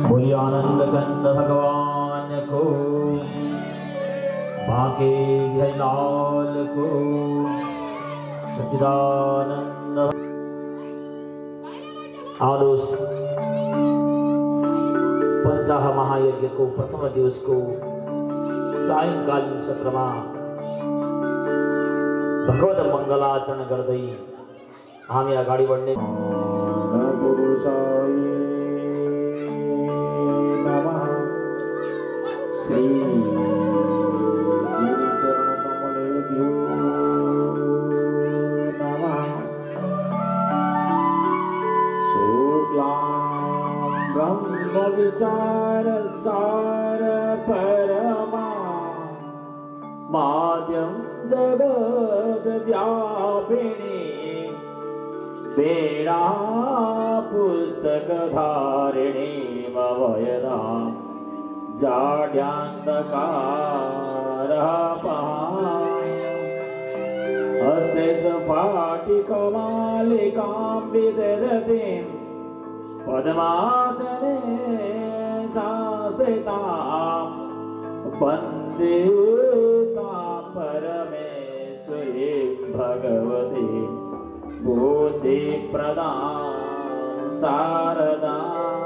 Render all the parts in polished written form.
बोलिए आनंद कंद भगवान को, बाके लाल को, सच्चिदानंद। आलोस पंचाह महायज्ञ को प्रथम दिवस को सायंकालीन सत्र में भगवत मंगलाचरण गर्दै हामी अगाडि बढ्ने। पुरुषाय नमः। श्री गुरुचरणकमलेभ्यो नमः। शुक्लां ब्रह्मविचारसार परमा माद्यं जगद्व्यापिनी वेदा पुस्तकधारिणी मवयदा हस्ते स्फाटिकमालिकां विदधतीं पद्मासने संस्थितां वन्दे तां परमेश्वरी भगवती बुद्धिप्रदां शारदां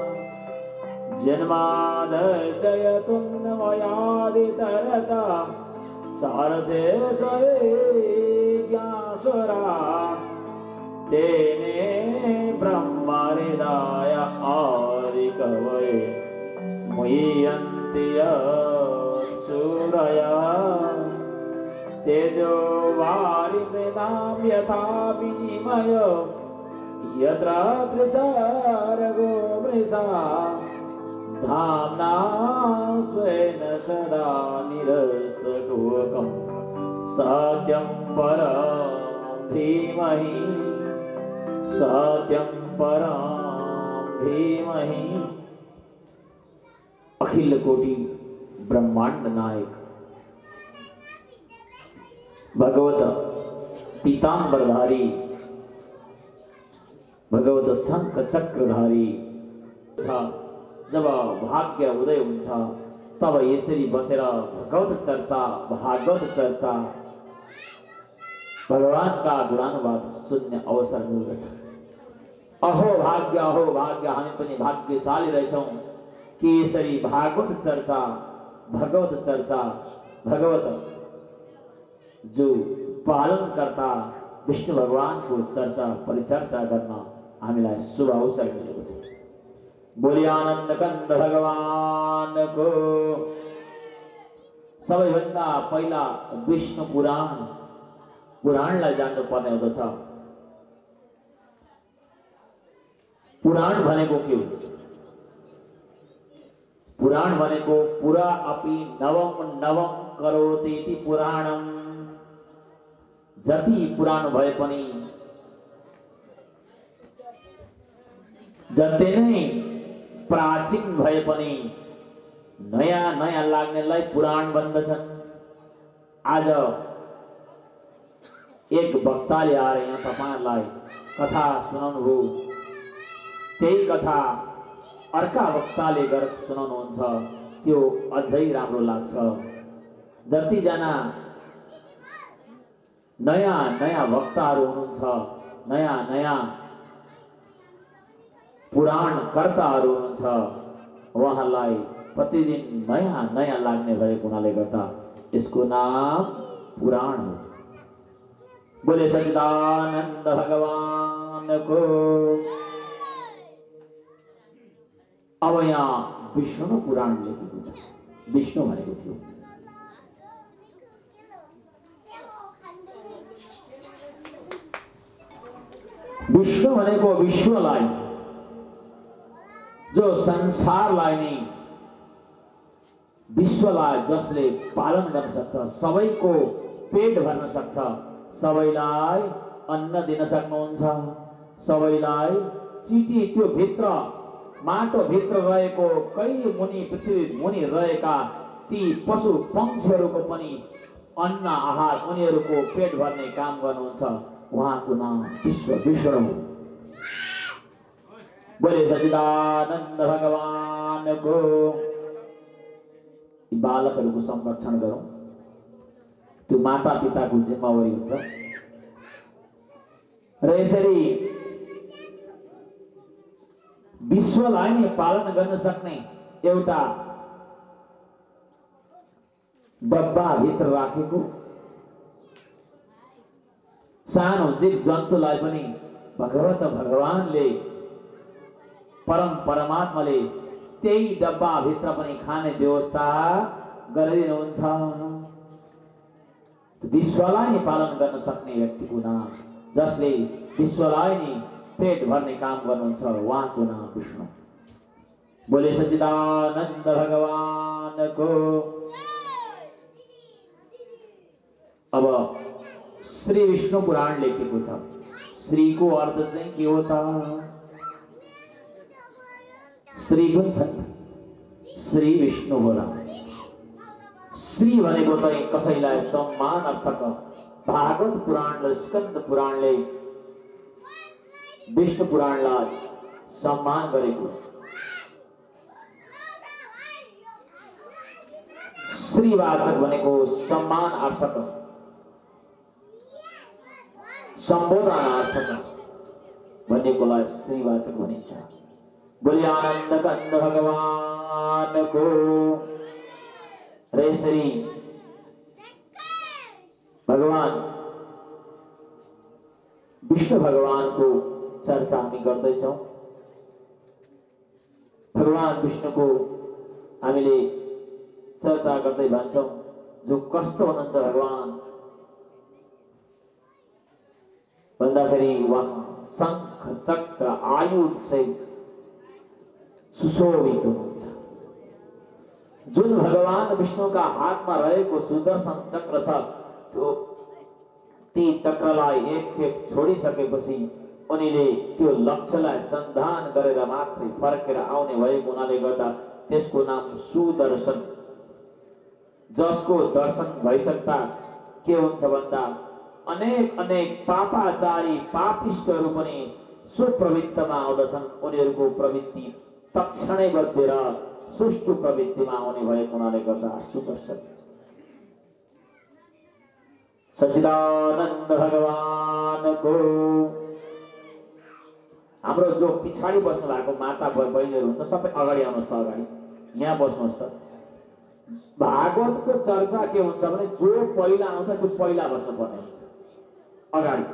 जन्मादशयतुन्वयादितरता शारदे ज्ञासुरा तेने ब्रह्महृदाय आदिकवये मुह्यन्ति सूरयः तेजो वारिमृदां यथा विनिमयो यत्र त्रिसर्गो मृषा धाम्ना स्वेन सदा निरस्तकुहकं सत्यं परं धीमहि सत्यं परं धीमहि। अखिल कोटि ब्रह्मांड नायक भगवत पीतांबरधारी भगवत शंख चक्रधारी जब भाग्य उदय हुन्छ तब यसरी बसेर भगवत चर्चा भागवत चर्चा भगवान का गुणानुवाद सुन्ने अवसर मिल्दछ। अहो भाग्य हामी पनि भाग्यशाली रहेछौं कि यसरी भागवत चर्चा भगवत चर्चा भगवत जो पालन करता विष्णु भगवान को चर्चा परिचर्चा गर्न हामीलाई शुभ अवसर मिलेको छ। बोलिए आनंद कंद भगवान को। सबैभन्दा पहिला विष्णु पुराणलाई जान्नु पर्ने हुँदछ। पुराण भनेको के हो? पुराण भनेको पुरा अपि नवम नवम करोतीति पुराणम। जति पुराण भए पनि जति नै प्राचीन भए पनि नयाँ नयाँ लाग्नेलाई पुराण भन्दछन्। आज एक वक्ताले आएर यहाँ तपाईहरुलाई कथा सुनाउनु भयो, त्यही कथा अर्का वक्ताले गरेर सुनाउनुहुन्छ, त्यो अझै राम्रो लाग्छ। जति जना नयाँ नयाँ वक्ताहरू हुनुहुन्छ, नयाँ नयाँ पुराण कर्ताहरू हुनुहुन्छ, उहाँलाई प्रतिदिन नयाँ नयाँ लाग्ने भएको हुनाले गर्दा यसको नाम पुराण हो। बोले सच्चिदानंद भगवान को। अब यहाँ विष्णु पुराण लेखेको छ। विष्णु भनेको के हो? विष्णु भनेको विश्वलाई, जो संसारलाई नै विश्वलाई जसले पालन गर्न सक्छ, सबैको पेट भर्न सक्छ, सबैलाई अन्न दिन सक्नुहुन्छ, सबैलाई चिटी त्यो भित्र माटो भित्र रहेको कई मुनि पृथ्वी मुनि रहेका ती पशु पक्षीहरूको पनि अन्न आहार उनीहरूको पेट भर्ने काम गर्नुहुन्छ। उहाँको नाम विष्णु हो। बोले सच्चिदानंद भगवान को। बालकहरूको संरक्षण गरौँ, त्यो माता पिताको जिम्मेवारी हुन्छ। र यसरी विश्वलाई नै पालन गर्न सक्ने एउटा डब्बा भित्र राखेको सानो जीव जन्तुलाई पनि भगवत भगवानले परम परमात्माले त्यही डब्बा भित्र पनि खाने व्यवस्था गरिदिनुहुन्छ। विश्वलाई नै पालन गर्न सक्ने व्यक्तिको नाम, जसले विश्वलाई नै पेट भर्ने काम गर्नुहुन्छ, उहाँको नाम विष्णु। बोले सच्चिदानंद भगवान को। अब श्री विष्णु पुराण लेखेको छ। श्री को अर्थ चाहिँ के हो त? श्री कुन छ? श्री विष्णु होला। श्री भनेको चाहिँ कसैलाई सम्मान अर्थक। भागवत पुराण र स्कन्द पुराणले विष्णु पुराणलाई सम्मान गरेको। श्रीवाचक भनेको सम्मान अर्थक, सम्बोधनार्थक भन्नेकोलाई श्रीवाचक भनिन्छ। बोले आनन्द कंद भगवान को। रे श्री भगवान विष्णु भगवान को चर्चा हामी गर्दैछौं। भगवान विष्णु को हामीले चर्चा गर्दै भन्छौं, जो कस्तो हुनुहुन्छ भगवान भन्दाखेरि वहाँ शंख चक्र आयुध से सुशोभित हुनुहुन्छ। जुन भगवान विष्णु का हात में रहेको सुदर्शन चक्र छ, त्यो ती चक्रलाई एक खेप छोडिसकेपछि उनीले त्यो लक्ष्यलाई सन्धान गरेर मात्रै फर्केर आउने भएको हुनाले गर्दा त्यसको नाम सुदर्शन। जसको दर्शन भइसक्दा के हुन्छ भन्दा अनेक अनेक पापाचारी पापिष्टहरू पनि सुप्रवृत्तिमा आउँदछन्। उनीहरूको प्रवृत्ति तक्षणै बदलेर सुष्टु प्रवृत्तिमा आउने भएको हुनाले गर्दा सुदर्शन। सच्चिदानंद भगवान को। हाम्रो जो पिछाडी बस्नु भएको माता बहिनीहरू हुन्छ सबै अगाडि आउनुहोस् त, अगाडि यहाँ बस्नुहोस् त। भागवतको चर्चा के हुन्छ भने जो पहिला आउँछ त्यो पहिला बस्नुपर्ने हुन्छ अगाडि।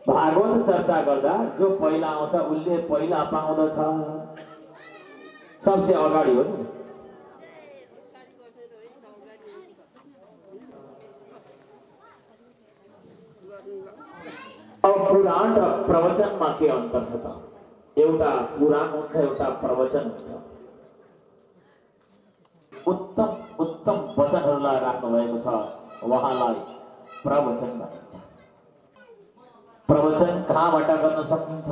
भागवत चर्चा गर्दा जो पहिला आउँछ उसले पहिला पाउँदछ, सबसे अगाडि हो नि। अब पुराण र प्रवचनमा के अन्तर छ त? एउटा पुराण हुन्छ, एउटा प्रवचन हुन्छ। उत्तम उत्तम वचनहरूलाई राख्नु भएको छ, वहाँलाई प्रवचन भनिन्छ। प्रवचन कहाँबाट गर्न सकिन्छ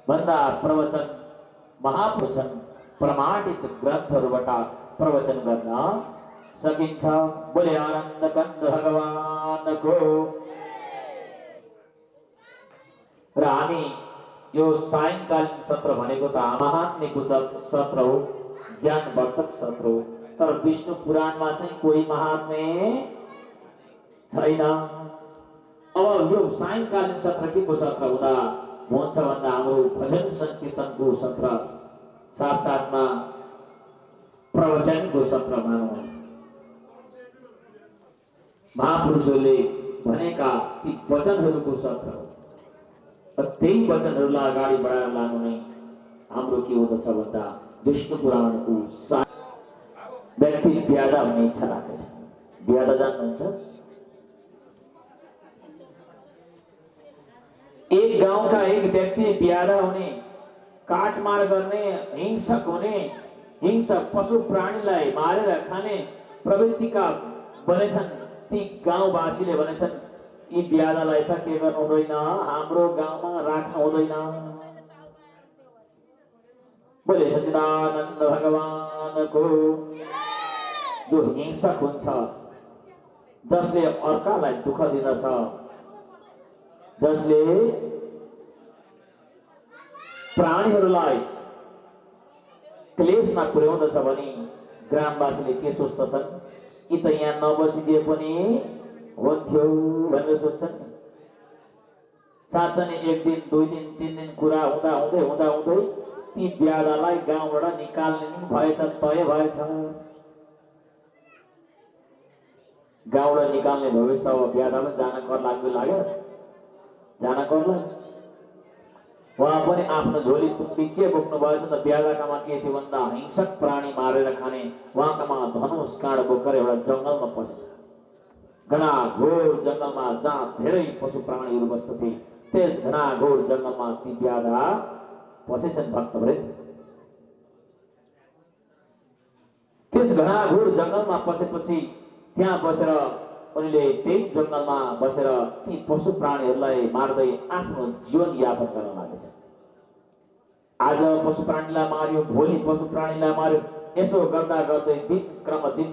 भन्दा प्रवचन महाप्रवचन प्रमाणित ग्रन्थहरूबाट प्रवचन गर्न सकिन्छ। बोले आनन्द कंद भगवान को। र हामी यो सायंकालीन सत्र भनेको त महात्म्यको सत्र हो, ज्ञानवर्धक सत्र हो। तर विष्णु पुराणमा चाहिँ कोही महात्म्य छैन। अब यो सायंकालीन सत्र के को सत्र हुँदा हुन्छ भन्दा हाम्रो भजन संकीर्तनको सत्र, साथ साथमा प्रवचनको सत्र मानौँ। महापुरुषहरूले भनेका ती वचनहरूको सत्र हो। त्यही वचनहरूलाई अगाडि बढाएर लानु नै हाम्रो के हुँदछ भन्दा विष्णु पुराणको व्यक्ति ब्यादा हुने इच्छा राख्दछ। ब्यादा जान्नुहुन्छ? एक गांव का एक व्यक्ति ब्यादा होने, काटमार गर्ने, हिंसक होने, हिंसक पशु प्राणीलाई मारेर खाने प्रवृत्तिका बनेछन्। ती गाउँवासीले भनेछन् यी ब्यादालाई त के गर्नु हुँदैन, हाम्रो गाउँमा राख्नु हुँदैन। बोले सच्चिदानंद भगवान को। जो हिंसक हुन्छ, जसले अर्कालाई दुःख दिदछ, जसले प्राणीहरूलाई क्लेशमा पुर्याउँदछ भने ग्रामवासीले के सोच्दछन्, यी त यहाँ नबसिदिए पनि हुन्थ्यो भनेर सोच्छन्। साँच्चै नै 1 दिन 2 दिन 3 दिन कुरा हुँदा हुँदै ती ब्यादालाई गाउँबाट निकाल्ने नि भएछ, तय भएछ। गाउँबाट निकाल्ने भएपछि अब ब्यादामा जान कर लाग्यो जान कर लाग्यो। उहाँ पनि आफ्नो झोली तुम्बी के बोक्नु भएछ त, ब्यादाकामा के थियो भन्दा हिंसक प्राणी मारेर खाने उहाँकामा धनुष काँड बोकेर एउटा जङ्गलमा पसेछ। घनाघोर जङ्गलमा जहाँ धेरै पशु प्राणीहरू बस्दथे, त्यस घनाघोर जङ्गलमा ती ब्यादा पसेछन् भक्तवृन्द। त्यस घनाघोर जङ्गलमा पसेपछि त्यहाँ बसेर उनीले त्यही जङ्गलमा बसेर ती पशु प्राणीहरूलाई मार्दै आफ्नो जीवन यापन गर्न लागेछन्। आज पशु प्राणीलाई मार्यो, भोलि पशु प्राणीलाई मार्यो, यसो गर्दा गर्दै दिन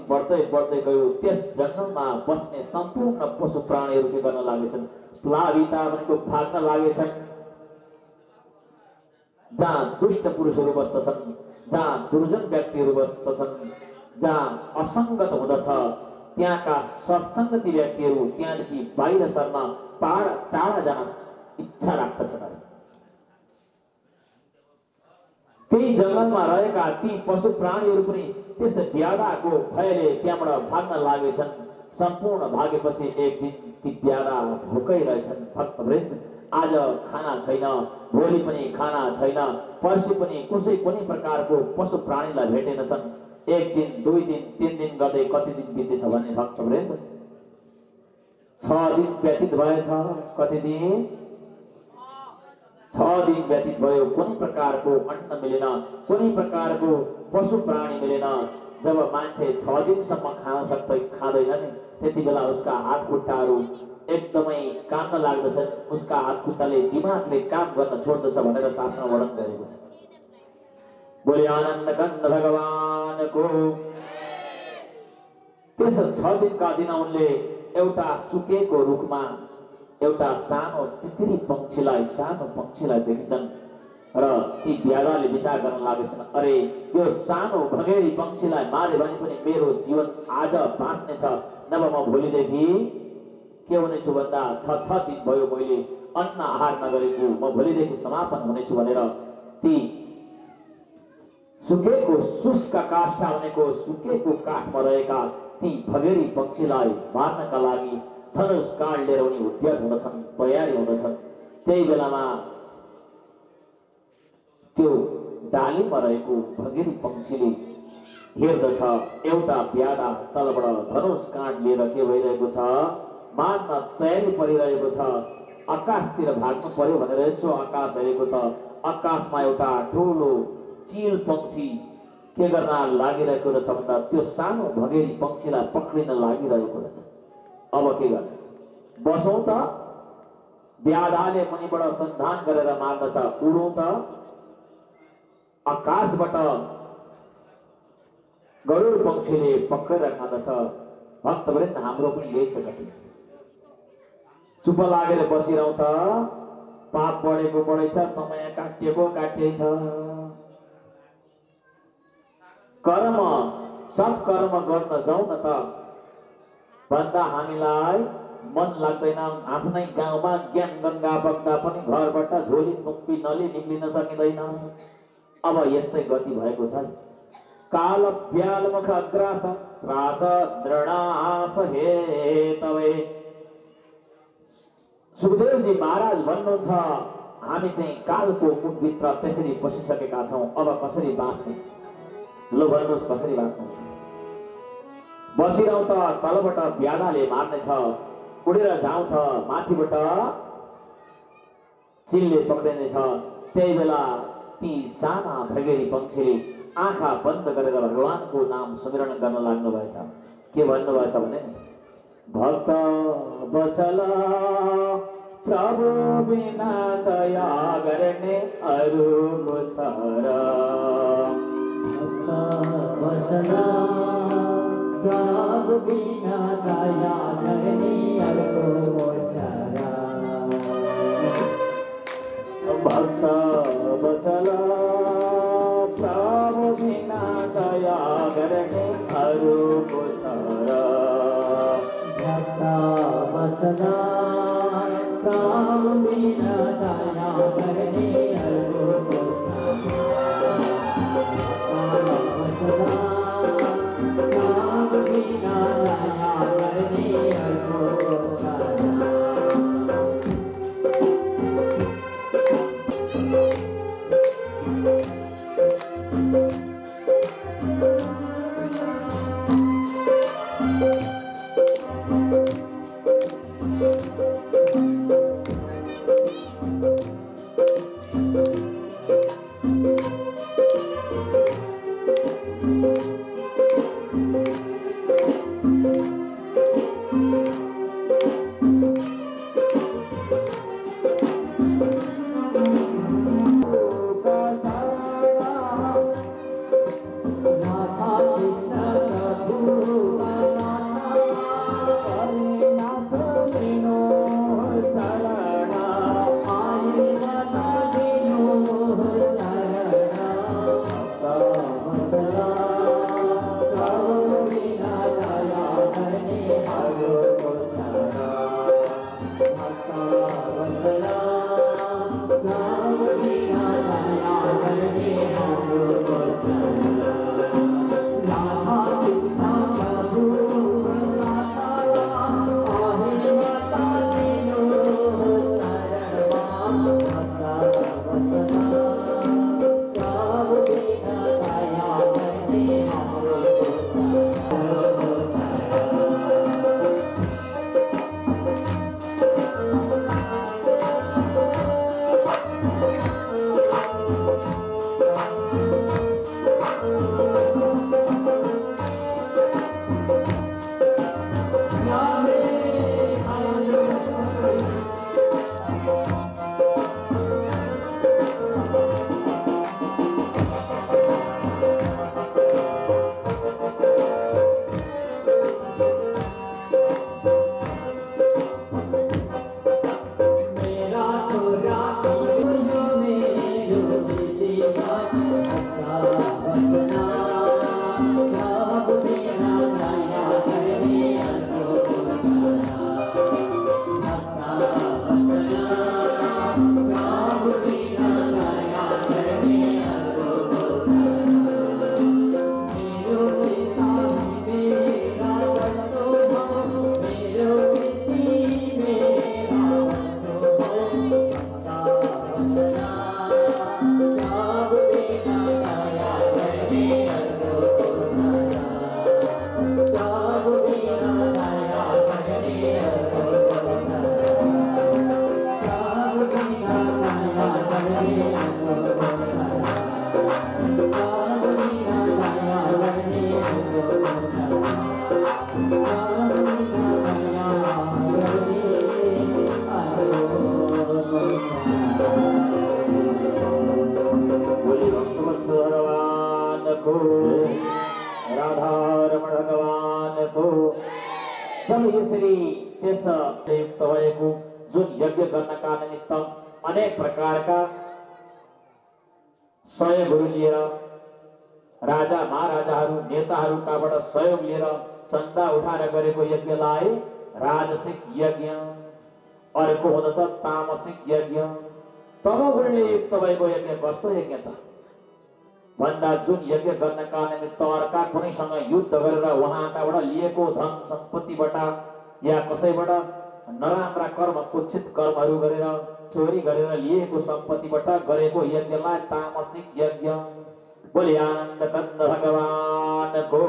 बढ्दै गयो। त्यस जङ्गलमा बस्ने सम्पूर्ण पशु प्राणीहरू के गर्न लागेछन्, प्लाविता भनेको भाग्न लागेछन्। जहाँ दुष्ट पुरुषहरू बस्दछन्, जहाँ दुर्जन व्यक्तिहरू बस्दछन्, जहाँ असङ्गत हुँदछ, त्यहाँका सत्सङ्गती व्यक्तिहरू त्यहाँदेखि बाहिर सर्न टाढा जान इच्छा राख्दछन्। त्यही जङ्गलमा रहेका ती पशु प्राणीहरू पनि त्यस ब्यादाको भयले त्यहाँबाट भाग्न लागेछन्। सम्पूर्ण भागेपछि एक दिन ती ब्यादा भोकै रहेछन् भक्तवृन्द। आज खाना छैन, भोलि पनि खाना छैन, पर्सि पनि कसै पनि प्रकारको पशु प्राणीलाई भेटेनछन्। 1 दिन 2 दिन 3 दिन गर्दै कति दिन बित्दैछ भने भक्तवृन्द 6 दिन व्यतीत भएछ। कति दिन? 6 दिन व्यतीत भयो। कुनै प्रकारको अन्न मिलेन, कुनै प्रकारको पशु प्राणी मिलेन। जब मान्छे 6 दिनसम्म खाँदैन नि, त्यति बेला उसका हात खुट्टाहरू एकदमै काम लाग्दछन्, उसका हात खुट्टाले दिमागले काम गर्न छोड्दछ भनेर शास्त्रमा वर्णन गरेको छ। बोले आनन्द कन्द भगवानको। त्यस 6 दिनका दिन उनले एउटा सुकेको रुखमा एउटा सानो तितिरी पक्षीलाई देखेछन् र ती ब्यादाले विचार गर्न लागेछन्, अरे यो सानो भगेरी पक्षीलाई मारे भने पनि मेरो जीवन आज बाँच्ने छ, नभए म भोलिदेखि के हुनेछु भन्दा 6 दिन भयो मैले अन्न आहार नगरेको, म भोलिदेखि समापन हुनेछु भनेर ती सुकेको शुष्क काष्ठा भनेको सुकेको काठमा रहेका ती भगेरी पक्षीलाई मार्नका लागि धनुष काँड लिएर उनी उद्यत हुँदछन्, तयारी हुँदछन्। त्यही बेलामा त्यो डालीमा रहेको भगेरी पक्षीले हेर्दछ, एउटा ब्यादा तलबाट धनुष काँड लिएर के भइरहेको छ, मार्न तयारी परिरहेको छ। आकाशतिर भाग्नु पर्यो भनेर यसो आकाश हेरेको त आकाशमा एउटा ठुलो चिल पक्षी के गर्न लागिरहेको रहेछ भन्दा त्यो सानो भगेरी पक्षीलाई पक्रिन लागिरहेको रहेछ। अब के गर्ने? बसौँ त? ब्यादाले मुनिबाट सन्धान गरेर मार्दछ, उडौँ त? आकाशबाट गरुड पक्षीले पक्रेर खाँदछ। भक्तवृन्द हाम्रो पनि यही छ गति। चुप लागेर बसिरहँ त? पाप बढेको बढेछ, समय काटिएको काटिएछ। कर्म सत्कर्म गर्न जाउँ न त भन्दा हामीलाई मन लाग्दैन। आफ्नै गाउँमा ज्ञान गङ्गा बग्दा पनि घरबाट झोली तुम्पी नली निक्लिन सकिँदैन। अब यस्तै गति भएको छ। काल ब्याल मुख अग्रास त्रास दृढास हेतवे। सुखदेवजी महाराज भन्नुहुन्छ, हामी चाहिँ कालको मुखभित्र त्यसरी पसिसकेका छौँ, अब कसरी बाँच्ने? लो भन्नुहोस्, कसरी बाँच्नुहुन्छ? बसिरहँ त? तलबाट ब्यादाले मार्नेछ, उडेर जाउँ त? माथिबाट चिलले पक्रिनेछ। त्यही बेला ती साना भगेरी पक्षीले आँखा बन्द गरेर भगवानको नाम स्मरण गर्न लाग्नु भएछ। के भन्नुभएछ भने, भक्त बचल प्रभु बिना दया गर्ने अरू छ र। भक्त बचल प्रभु बिना दया गर्ने अरू छ र। भक्त बसला प्रभु बिना दया गर्ने अरूको छ र भक्त बसला प्रभु बिना दया गर्ने अरूको छ बसला प्रभु बिना दया गर्ने अरूको छ जब यसरी त्यस प्रयुक्त भएको जुन यज्ञ गर्नका निमित्त अनेक प्रकारका सहयोगहरू लिएर राजा महाराजाहरू नेताहरूकाबाट सहयोग लिएर चन्दा उठाएर गरेको यज्ञलाई राजसिक यज्ञ, अर्को हुँदछ तामसिक यज्ञ। तब गुणले युक्त भएको यज्ञ कस्तो यज्ञ त भन्दा जुन यज्ञ गर्नका निमित्त अर्का कुनैसँग युद्ध गरेर उहाँकाबाट लिएको धन सम्पत्तिबाट या कसैबाट नराम्रा कर्म कुचित कर्महरू गरेर चोरी गरेर लिएको सम्पत्तिबाट गरेको यज्ञलाई तामसिक यज्ञ। बोले आनन्द कंद भगवानको।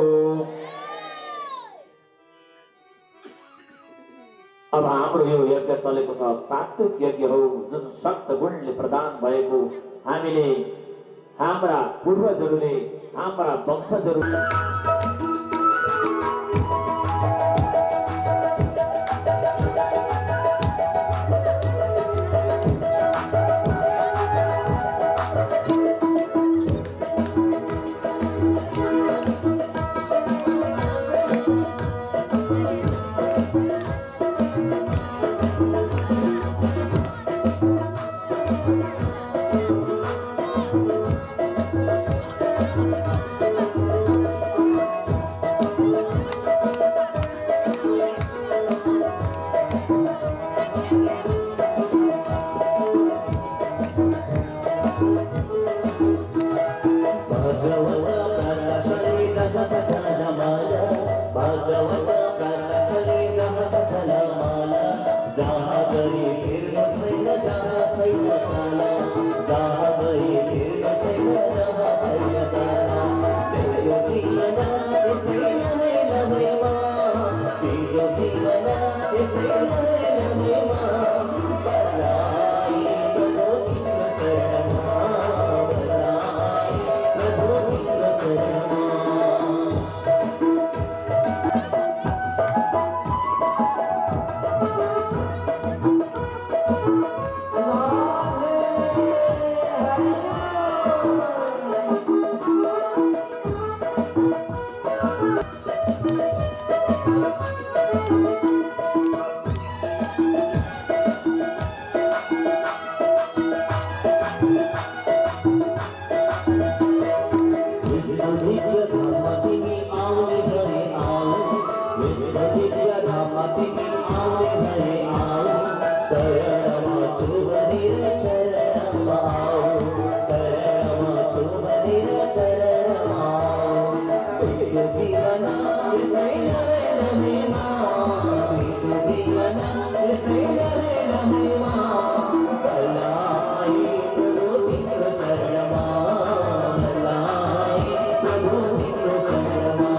अब हाम्रो यो यज्ञ चलेको छ सात्विक यज्ञ हो, जुन सक्त गुणले प्रदान भएको हामीले हाम्रा पूर्वजहरूले हाम्रा वंशजहरूले शरणमा छु भनेर शरणमा आऊ शरणमा छु भनेर शरणमा आऊ मेरो जीवन यसैले लमेमा मेरो जीवन यसैले लमेमा भलाई प्रभु तिम्रो शरणमा भलाई प्रभु तिम्रो शरणमा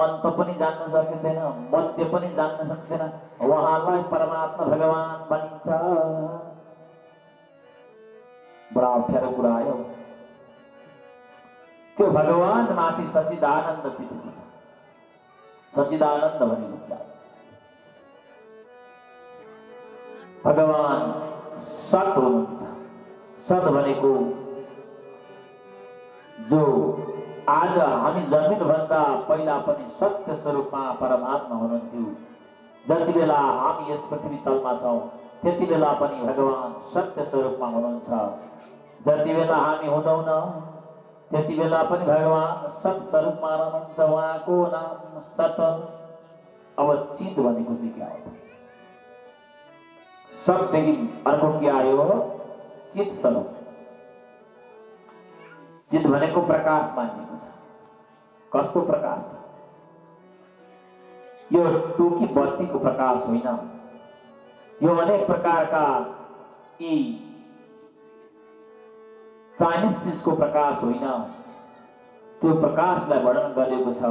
अन्त पनि जान्न सकिँदैन मध्य पनि जान्न सक्दैन उहाँलाई परमात्मा भगवान भनिन्छ बडा अप्ठ्यारो कुरा आयो त्यो भगवान माथि सच्चिदानन्द चितेको छ सच्चिदानन्द भनेको क्या भगवान सत हुनुहुन्छ सत भनेको जो आज हामी जन्मिनुभन्दा पहिला पनि सत्य स्वरूपमा परमात्मा हुनुहुन्थ्यो जति बेला हामी यस पृथ्वी तलमा छौँ त्यति बेला पनि भगवान सत्य स्वरूपमा हुनुहुन्छ जति बेला हामी हुँदैन त्यति बेला पनि भगवान सत स्वरूपमा रहनुहुन्छ उहाँको नाम सत अब चित भनेको चाहिँ क्या हो सतदेखि अर्को के आयो चित स्वरूप चित भनेको प्रकाश मानिएको छ कस्तो प्रकाश त यो टुकी बत्तीको प्रकाश होइन यो अनेक प्रकारका यी चाइनिज चिजको प्रकाश होइन त्यो प्रकाशलाई वर्णन गरिएको छ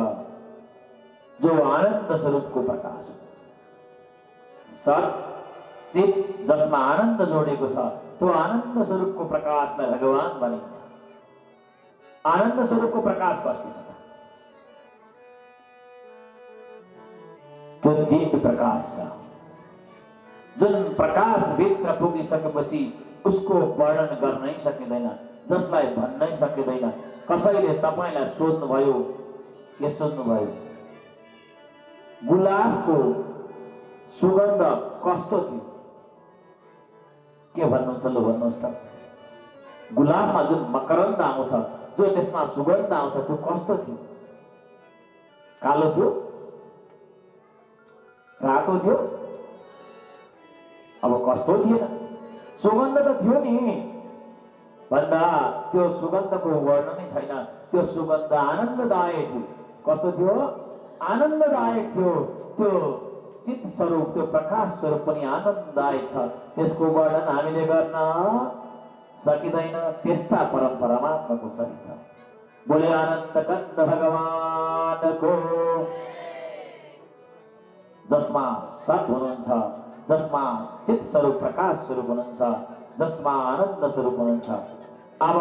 जो आनन्द स्वरूपको प्रकाश हो सत चित जसमा आनन्द जोडेको छ त्यो आनन्द स्वरूपको प्रकाशलाई भगवान भनिन्छ आनन्द स्वरूपको प्रकाश कस्तो छ त्यो दिव्य प्रकाश छ जुन प्रकाश भित्र पुगिसकेपछि उसको वर्णन गर्नै सकिँदैन जसलाई भन्नै सकिँदैन कसैले तपाईलाई सोध्नुभयो के सोध्नुभयो गुलाबको सुगन्ध कस्तो थियो के भन्नुहुन्छ ल भन्नुहोस् त गुलाबमा जुन मकरन्द आउँछ जो त्यसमा सुगन्ध आउँछ त्यो कस्तो थियो कालो थियो रातो थियो अब कस्तो थिएन सुगन्ध त थियो नि भन्दा त्यो सुगन्धको वर्णनै छैन त्यो सुगन्ध आनन्ददायक थियो कस्तो थियो आनन्ददायक थियो त्यो चित स्वरूप त्यो प्रकाश स्वरूप पनि आनन्ददायक छ त्यसको वर्णन हामीले गर्न सकिँदैन त्यस्ता परम परमात्माको चरित्र बोले आनन्द कन्द भगवानको जसमा सत हुनुहुन्छ जसमा चित स्वरूप प्रकाश स्वरूप हुनुहुन्छ जसमा आनन्द स्वरूप हुनुहुन्छ अब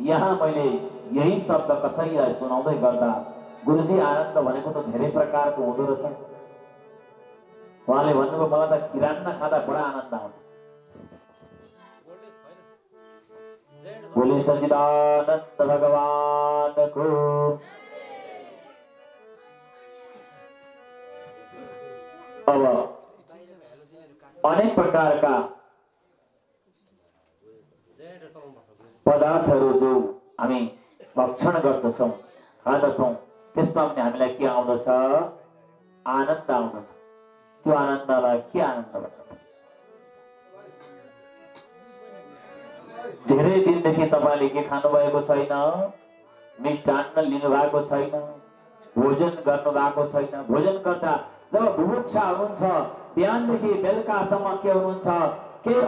यहाँ मैले यही शब्द कसैलाई सुनाउँदै गर्दा गुरुजी आनन्द भनेको त धेरै प्रकारको हुँदो रहेछ उहाँले भन्नुभयो मलाई त खिरान्न खाँदा बडा आनन्द आउँछ बोले सच्चिदानन्द भगवानको अब अनेक प्रकारका पदार्थहरू जो हामी भक्षण गर्दछौँ खाँदछौँ त्यसमा पनि हामीलाई के आउँदछ? आनन्द आउँदछ। त्यो आनन्दलाई के आनन्द भन्नु? धेरै दिनदेखि तपाईँले के खानु भएको छैन, मिष्टान्न लिनु भएको छैन, भोजन गर्नु भएको छैन। भोजन गर्दा जब बुभुक्षा हुनुहुन्छ बिहानदेखि बेलुकासम्म के हुनुहुन्छ? केही